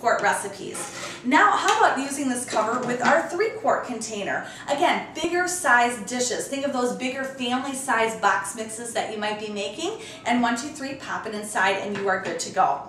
quart recipes. Now, how about using this cover with our 3-quart container? Again, bigger size dishes. Think of those bigger family size box mixes that you might be making, and 1, 2, 3, pop it inside and you are good to go.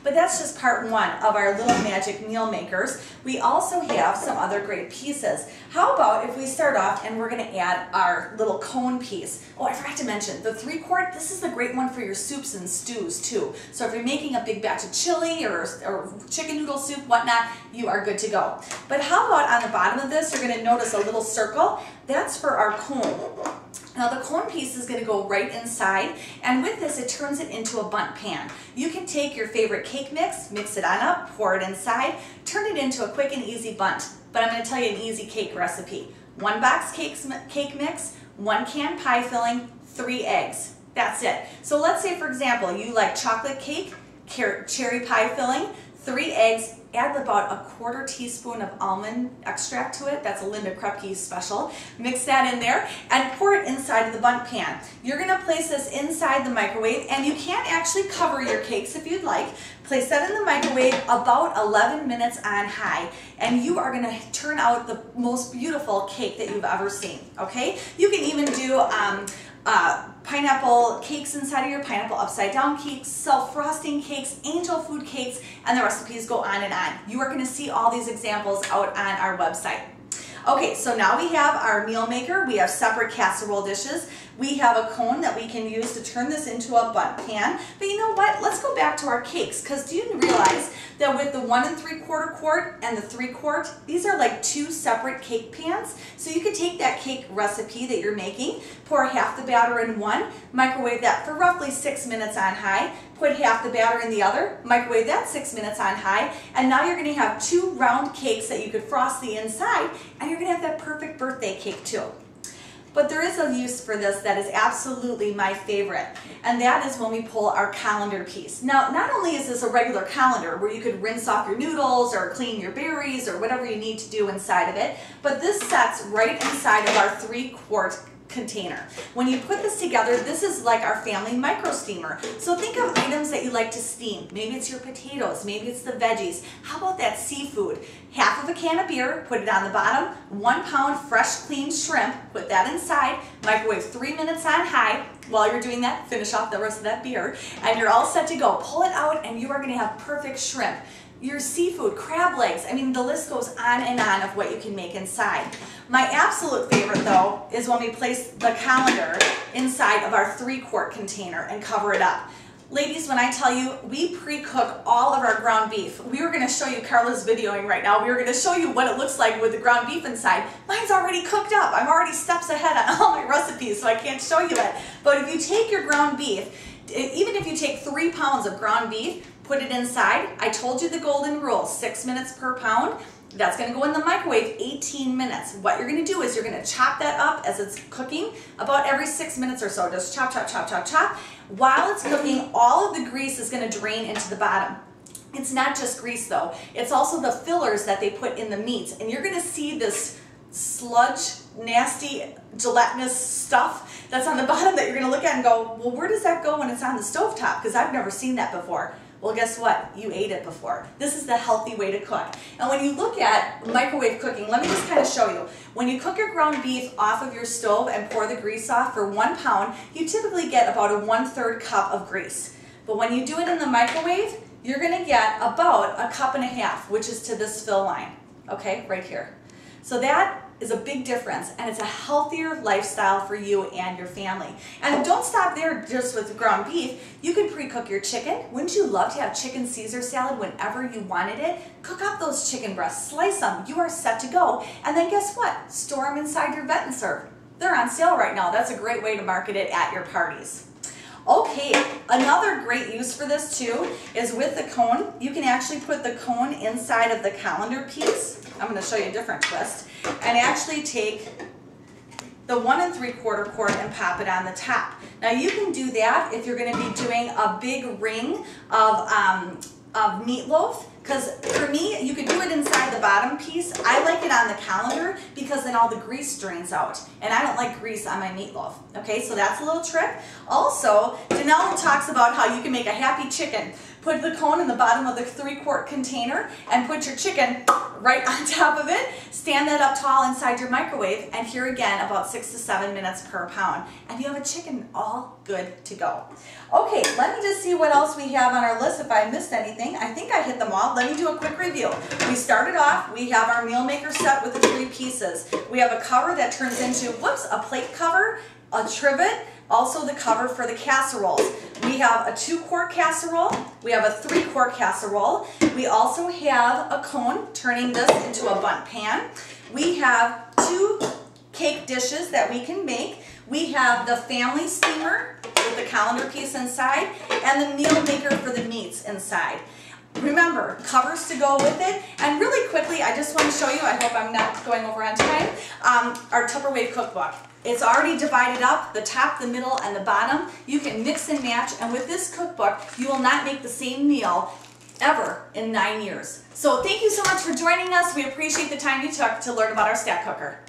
But that's just part one of our little magic meal makers. We also have some other great pieces. How about if we start off and we're going to add our little cone piece. Oh, I forgot to mention, the 3-quart, this is the great one for your soups and stews too. So if you're making a big batch of chili or chicken noodle soup, whatnot, you are good to go. But how about on the bottom of this, you're going to notice a little circle. That's for our cone. Now the cone piece is going to go right inside, and with this it turns it into a bundt pan. You can take your favorite cake mix it on up, pour it inside, turn it into a quick and easy bundt. But I'm going to tell you an easy cake recipe. 1 box cake mix, 1 can pie filling, 3 eggs. That's it. So let's say, for example, you like chocolate cake, cherry pie filling, 3 eggs, add about a 1/4 teaspoon of almond extract to it. That's a Linda Krupke special. Mix that in there and pour it inside of the bundt pan. You're going to place this inside the microwave, and you can actually cover your cakes if you'd like. Place that in the microwave about 11 minutes on high, and you are going to turn out the most beautiful cake that you've ever seen, okay? You can even do pineapple cakes inside of your pineapple upside down cakes, self-frosting cakes, angel food cakes, and the recipes go on and on. You are going to see all these examples out on our website. Okay, so now we have our meal maker. We have separate casserole dishes. We have a cone that we can use to turn this into a bundt pan. But you know what? Let's go back to our cakes, because do you realize that with the 1 3/4 quart and the 3-quart, these are like 2 separate cake pans? So you could take that cake recipe that you're making, pour half the batter in one, microwave that for roughly 6 minutes on high, put half the batter in the other, microwave that 6 minutes on high, and now you're going to have 2 round cakes that you could frost the inside, and you're going to have that perfect birthday cake too. But there is a use for this that is absolutely my favorite, and that is when we pull our colander piece. Now, not only is this a regular colander where you could rinse off your noodles or clean your berries or whatever you need to do inside of it, but this sets right inside of our 3-quart container. When you put this together, this is like our family micro steamer. So think of items that you like to steam. Maybe it's your potatoes, maybe it's the veggies. How about that seafood? Half of a can of beer, put it on the bottom, 1 pound fresh cleaned shrimp, put that inside, microwave 3 minutes on high. While you're doing that, finish off the rest of that beer, and you're all set to go. Pull it out and you are going to have perfect shrimp. Your seafood, crab legs, I mean, the list goes on and on of what you can make inside. My absolute favorite though is when we place the colander inside of our 3-quart container and cover it up. Ladies, when I tell you, we pre-cook all of our ground beef. We were going to show you, Carla's videoing right now, we were going to show you what it looks like with the ground beef inside. Mine's already cooked up. I'm already steps ahead on all my recipes, so I can't show you it. But if you take your ground beef, even if you take 3 pounds of ground beef, put it inside. I told you the golden rule, 6 minutes per pound. That's going to go in the microwave 18 minutes. What you're going to do is you're going to chop that up as it's cooking about every 6 minutes or so. Just chop, chop, chop, chop, chop. While it's cooking, all of the grease is going to drain into the bottom. It's not just grease though. It's also the fillers that they put in the meats. And you're going to see this sludge, nasty, gelatinous stuff that's on the bottom that you're going to look at and go, well, where does that go when it's on the stovetop? Because I've never seen that before. Well, guess what? You ate it before. This is the healthy way to cook. And when you look at microwave cooking, let me just kind of show you. When you cook your ground beef off of your stove and pour the grease off for 1 pound, you typically get about a 1/3 cup of grease. But when you do it in the microwave, you're going to get about 1.5 cups, which is to this fill line. Okay, right here. So that is a big difference, and it's a healthier lifestyle for you and your family. And don't stop there just with ground beef. You can pre-cook your chicken. Wouldn't you love to have chicken Caesar salad whenever you wanted it? Cook up those chicken breasts, slice them, you are set to go. And then guess what? Store them inside your Vet and Serve. They're on sale right now. That's a great way to market it at your parties. Okay, another great use for this too is with the cone. You can actually put the cone inside of the colander piece. I'm going to show you a different twist. And actually take the 1 3/4 quart and pop it on the top. Now you can do that if you're going to be doing a big ring of meatloaf, because for me, you could do it inside the bottom piece. I like it on the colander because then all the grease drains out, and I don't like grease on my meatloaf. Okay, so that's a little trick. Also, Danelle talks about how you can make a happy chicken. Put the cone in the bottom of the 3-quart container and put your chicken right on top of it. Stand that up tall inside your microwave, and here again, about 6 to 7 minutes per pound. And you have a chicken all good to go. Okay, let me just see what else we have on our list. If I missed anything, I think I hit them all. Let me do a quick review. We started off, we have our meal maker set with the 3 pieces. We have a cover that turns into, a plate cover, a trivet, also the cover for the casseroles. We have a 2-quart casserole. We have a 3-quart casserole. We also have a cone, turning this into a bundt pan. We have 2 cake dishes that we can make. We have the family steamer with the colander piece inside, and the meal maker for the meats inside. Remember, covers to go with it. And really quickly, I just want to show you, I hope I'm not going over on time, our Tupperwave cookbook. It's already divided up, the top, the middle, and the bottom. You can mix and match, and with this cookbook, you will not make the same meal ever in 9 years. So thank you so much for joining us. We appreciate the time you took to learn about our Stack Cooker.